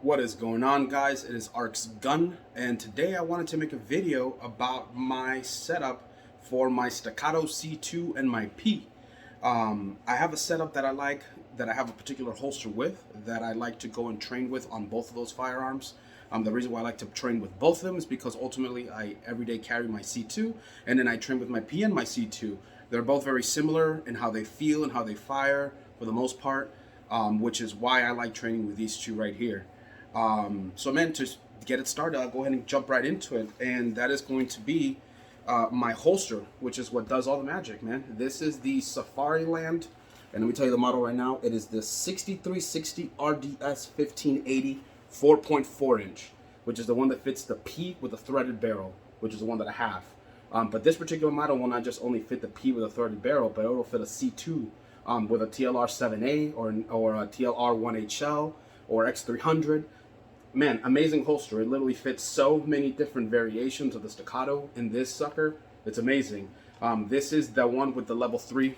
What is going on, guys? It is Ark's Gun, and today I wanted to make a video about my setup for my Staccato C2 and my P. I have a setup that I like, that I have a particular holster with, that I like to go and train with on both of those firearms. The reason why I like to train with both of them is because ultimately I every day carry my C2, and then I train with my P and my C2. They're both very similar in how they feel and how they fire for the most part, which is why I like training with these two right here. So man, to get it started, I'll go ahead and jump right into it, and that is going to be my holster, which is what does all the magic, man. This is the Safariland, and let me tell you the model right now. It is the 6360 RDS 1580 4.4 inch, which is the one that fits the P with a threaded barrel, which is the one that I have. But this particular model will not just only fit the P with a threaded barrel, but it will fit a C2 with a TLR 7A or a TLR 1HL or X300. Man, amazing holster. It literally fits so many different variations of the Staccato in this sucker. It's amazing. This is the one with the level 3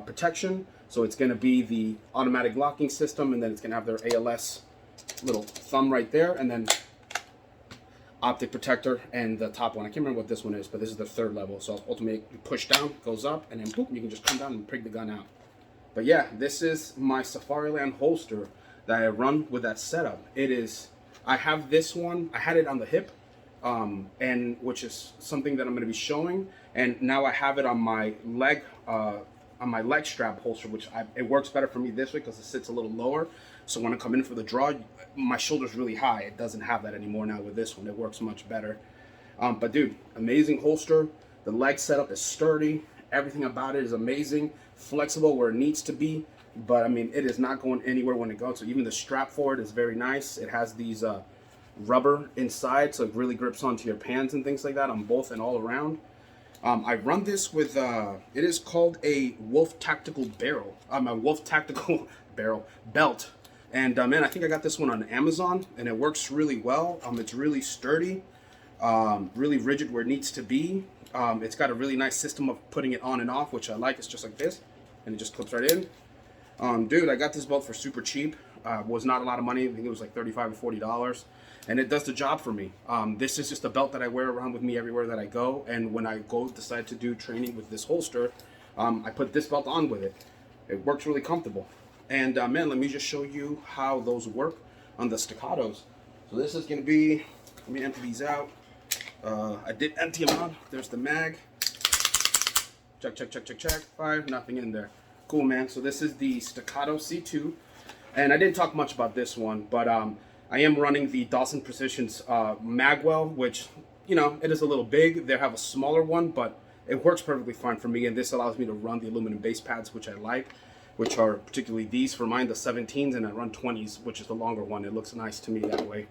protection. So it's going to be the automatic locking system, and then it's going to have their ALS little thumb right there, and then optic protector and the top one. I can't remember what this one is, but this is the third level. So ultimately you push down, goes up, and then boop, you can just come down and prick the gun out. But yeah, this is my Safariland holster that I run with that setup. It is, I have this one, I had it on the hip, and which is something that I'm going to be showing, and now I have it on my leg strap holster, which it works better for me this way because it sits a little lower. So when I come in for the draw, my shoulder's really high. It doesn't have that anymore now with this one. It works much better. But dude, amazing holster. The leg setup is sturdy. Everything about it is amazing. Flexible where it needs to be. But I mean, it is not going anywhere when it goes. So even the strap for it is very nice. It has these rubber inside, so it really grips onto your pants and things like that on both and all around. I run this with, it is called a Wolf Tactical Barrel. A Wolf Tactical Barrel Belt. And man, I think I got this one on Amazon, and it works really well. It's really sturdy, really rigid where it needs to be. It's got a really nice system of putting it on and off, which I like. It's just like this, and it just clips right in. Dude, I got this belt for super cheap. Was not a lot of money. I think it was like $35 or $40. And it does the job for me. This is just a belt that I wear around with me everywhere that I go. And when I decide to do training with this holster, I put this belt on with it. It works really comfortable. And man, let me just show you how those work on the Staccatos. So this is going to be, let me empty these out. I did empty them out. There's the mag. Check, check, check, check, check. Fire, nothing in there. Cool, man. So this is the Staccato C2. And I didn't talk much about this one, but I am running the Dawson Precision's magwell, which, you know, it is a little big. They have a smaller one, but it works perfectly fine for me. And this allows me to run the aluminum base pads, which I like, which are particularly these for mine, the 17s, and I run 20s, which is the longer one. It looks nice to me that way.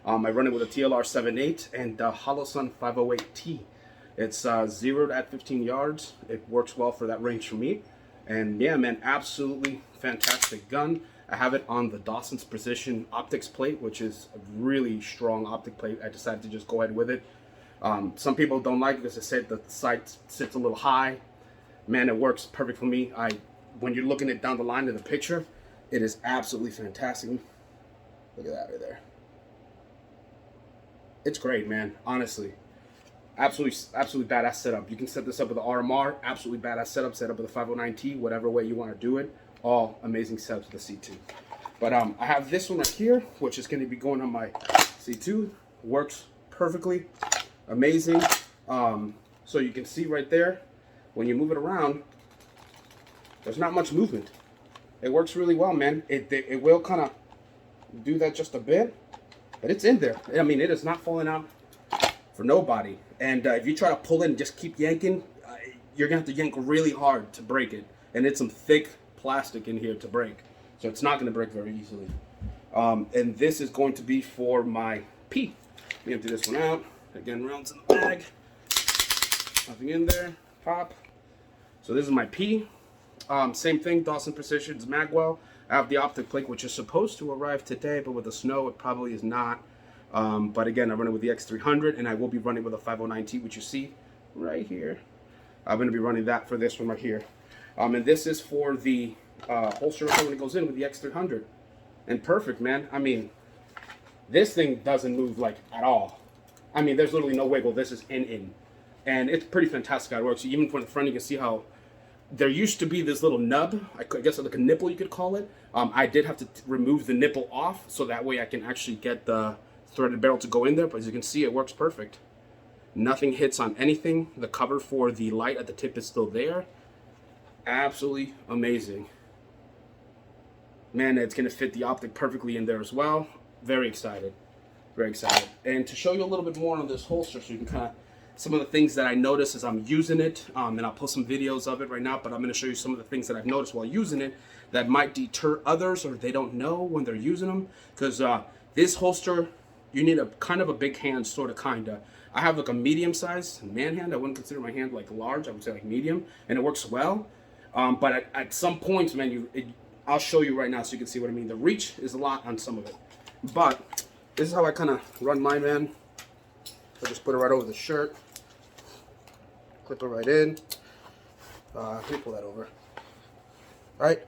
I run it with a TLR 7.8 and Holosun 508T. It's zeroed at 15 yards. It works well for that range for me. And yeah, man, absolutely fantastic gun. I have it on the Dawson's Precision optics plate, which is a really strong optic plate. I decided to just go ahead with it. Some people don't like it because they said that the sight sits a little high. Man, it works perfect for me. When you're looking at down the line in the picture, it is absolutely fantastic. Look at that right there. It's great, man. Honestly, absolutely badass setup. You can set this up with the RMR. Absolutely badass setup. Set up with a 509T, whatever way you want to do it. All amazing setups with the C2. But I have this one right here, which is going to be going on my C2. Works perfectly, amazing. So you can see right there, when you move it around, there's not much movement. It works really well, man. It will kind of do that just a bit, but it's in there. I mean, it is not falling out for nobody. And if you try to pull in and just keep yanking, you're going to have to yank really hard to break it. And it's some thick plastic in here to break, so it's not going to break very easily. And this is going to be for my P. Let me empty this one out. Again, rounds in the bag. Nothing in there. Pop. So this is my P. Same thing, Dawson Precision's magwell. I have the optic plate, which is supposed to arrive today, but with the snow, it probably is not. But again, I run it with the X300, and I will be running with a 509T, which you see right here. I'm going to be running that for this one right here. And this is for the holster when it goes in with the X300. and perfect, man. I mean, this thing doesn't move like at all. I mean, there's literally no wiggle. This is in. And it's pretty fantastic how it works. Even from the front, you can see how there used to be this little nub, I guess like a nipple you could call it. I did have to remove the nipple off so that way I can actually get the threaded barrel to go in there. But as you can see, it works perfect. Nothing hits on anything. The cover for the light at the tip is still there. Absolutely amazing. Man, it's going to fit the optic perfectly in there as well. Very excited. Very excited. And to show you a little bit more on this holster so you can kind of some of the things that I notice as I'm using it, and I'll post some videos of it right now, but I'm going to show you some of the things that I've noticed while using it that might deter others or they don't know when they're using them. Because this holster, you need a kind of a big hand, kinda. I have like a medium size man hand. I wouldn't consider my hand like large. I would say like medium, and it works well. But at some points, man, I'll show you right now so you can see what I mean. The reach is a lot on some of it, but this is how I kind of run mine, man. So just put it right over the shirt. Clip it right in. Let me pull that over. Alright.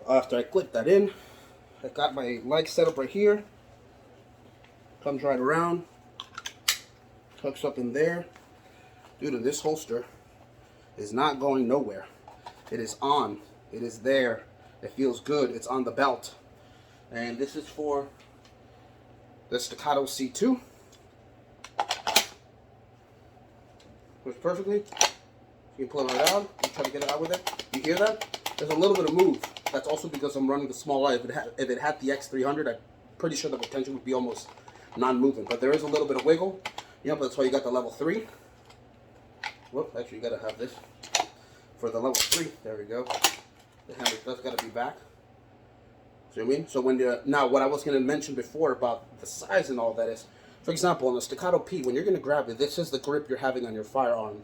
After I clip that in, I got my leg set up right here. Comes right around. Hooks up in there. Dude, this holster is not going nowhere. It is on. It is there. It feels good. It's on the belt. And this is for the Staccato C2. Works perfectly. You can pull it right out. You try to get it out with it. You hear that? There's a little bit of move. That's also because I'm running the small light. If it had the X300, I'm pretty sure the potential would be almost non-moving. But there is a little bit of wiggle. Yeah, but that's why you got the level 3. Whoop, actually you gotta have this for the level 3. There we go. The handle does gotta be back. See what I mean? So when now what I was gonna mention before about the size and all that is, for example, on the Staccato P, when you're gonna grab it, this is the grip you're having on your firearm.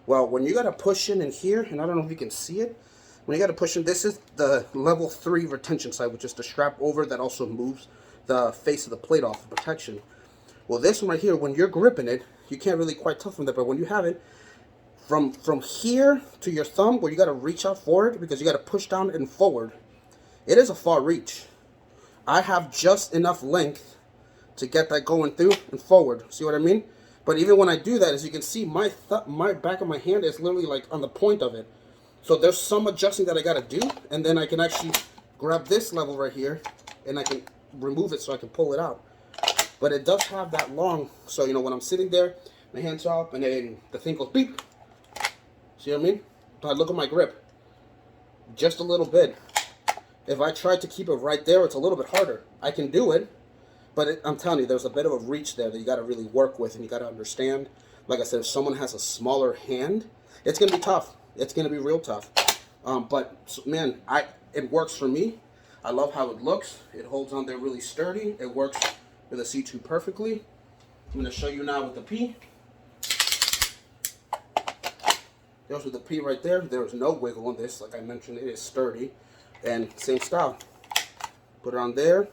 Well, when you gotta push in here, and I don't know if you can see it, when you gotta push in, this is the level 3 retention side, which is the strap over that also moves the face of the plate off for protection. Well, this one right here, when you're gripping it, you can't really quite tell from there, but when you have it, from here to your thumb, where you gotta reach out for it, because you gotta push down and forward, it is a far reach. I have just enough length to get that going through and forward. See what I mean? But even when I do that, as you can see, my back of my hand is literally like on the point of it. So there's some adjusting that I gotta do, and then I can actually grab this level right here, and I can remove it so I can pull it out. But it does have that long, so you know when I'm sitting there, my hands up, and then the thing goes beep. See what I mean? But look at my grip, just a little bit. If I try to keep it right there, it's a little bit harder. I can do it, but I'm telling you, there's a bit of a reach there that you got to really work with, and you got to understand. Like I said, if someone has a smaller hand, it's gonna be tough. It's gonna be real tough. But man, it works for me. I love how it looks. It holds on there really sturdy. It works with the C2 perfectly. I'm gonna show you now with the P. There's with the P right there. There is no wiggle on this. Like I mentioned, it is sturdy. And same style. Put it on there.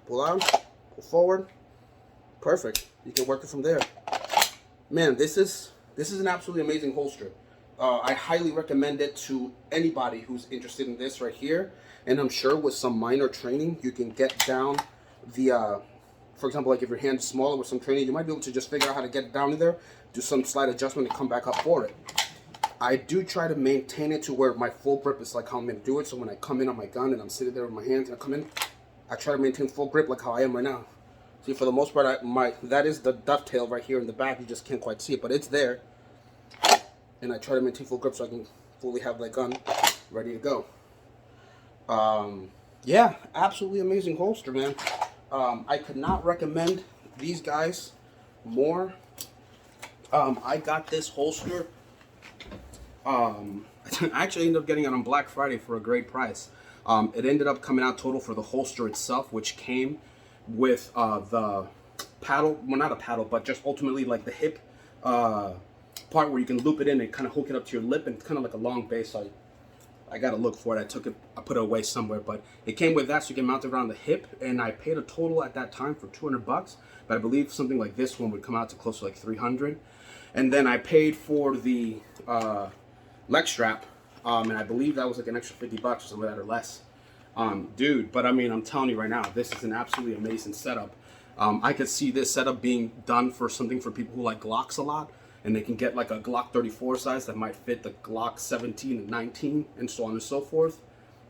Pull out. Pull forward. Perfect. You can work it from there. Man, this is an absolutely amazing holster. I highly recommend it to anybody who's interested in this right here. And I'm sure with some minor training, you can get down the, for example, like if your hand is smaller with some training, you might be able to just figure out how to get down in there, do some slight adjustment and come back up for it. I do try to maintain it to where my full grip is like how I'm going to do it. So when I come in on my gun and I'm sitting there with my hands and I come in, I try to maintain full grip like how I am right now. See, for the most part, that is the dovetail right here in the back. You just can't quite see it, but it's there. And I try to maintain full grip so I can fully have that gun ready to go. Yeah, absolutely amazing holster, man. I could not recommend these guys more. I got this holster. I actually ended up getting it on Black Friday for a great price. It ended up coming out total for the holster itself, which came with the paddle, well not a paddle, but just ultimately like the hip part where you can loop it in and kind of hook it up to your lip, and it's kind of like a long base. So I gotta look for it. I put it away somewhere, but it came with that so you can mount it around the hip, and I paid a total at that time for $200, but I believe something like this one would come out to close to like 300. And then I paid for the leg strap, and I believe that was like an extra $50 or something like that or less. Dude, but I mean, I'm telling you right now, this is an absolutely amazing setup. I could see this setup being done for something for people who like Glocks a lot, and they can get like a Glock 34 size that might fit the Glock 17 and 19 and so on and so forth,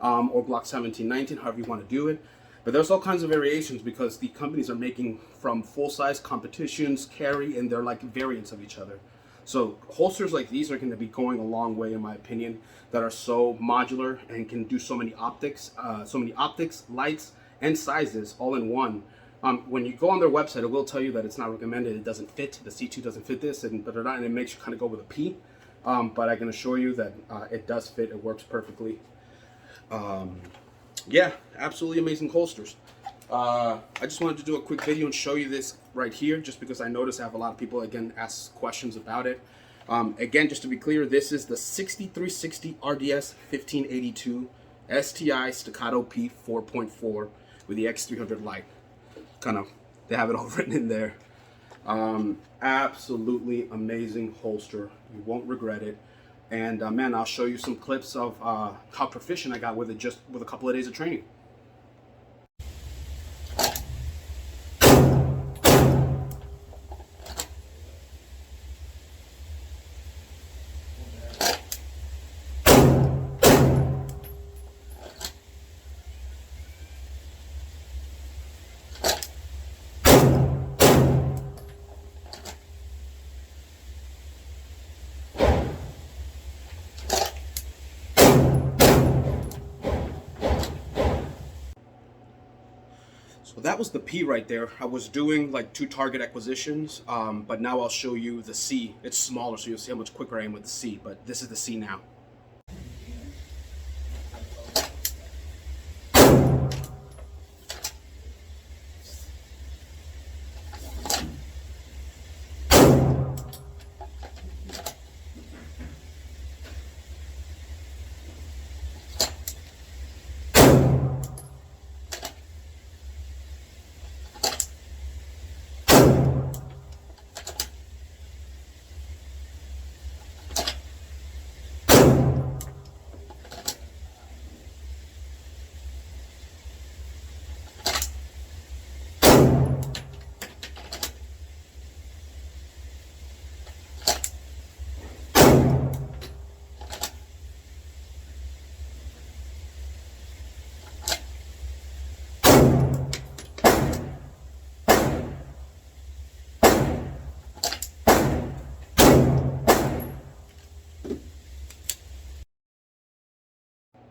or Glock 17, 19, however you want to do it. But there's all kinds of variations because the companies are making from full-size competitions, carry, and they're like variants of each other. So holsters like these are going to be going a long way, in my opinion, that are so modular and can do so many optics, lights, and sizes all in one. When you go on their website, it will tell you that it's not recommended. It doesn't fit. The C2 doesn't fit this, and it makes you kind of go with a P. But I can assure you that it does fit. It works perfectly. Yeah, absolutely amazing holsters. I just wanted to do a quick video and show you this right here, just because I noticed I have a lot of people again ask questions about it. Again, just to be clear, this is the 6360 RDS 1582 STI Staccato P 4.4 with the X300 light. They have it all written in there. Absolutely amazing holster. You won't regret it. And man, I'll show you some clips of how proficient I got with it just with a couple of days of training. So that was the P right there. I was doing like 2 target acquisitions, but now I'll show you the C. It's smaller, so you'll see how much quicker I am with the C, but this is the C now.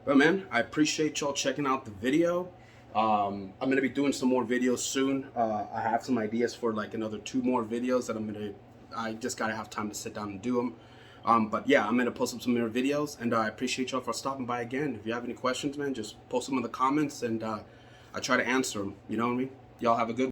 But man, I appreciate y'all checking out the video. I'm gonna be doing some more videos soon. I have some ideas for like another 2 more videos that I just gotta have time to sit down and do them. But yeah, I'm gonna post up some more videos, and I appreciate y'all for stopping by again. If you have any questions, man, just post them in the comments, and I try to answer them. You know what I mean? Y'all have a good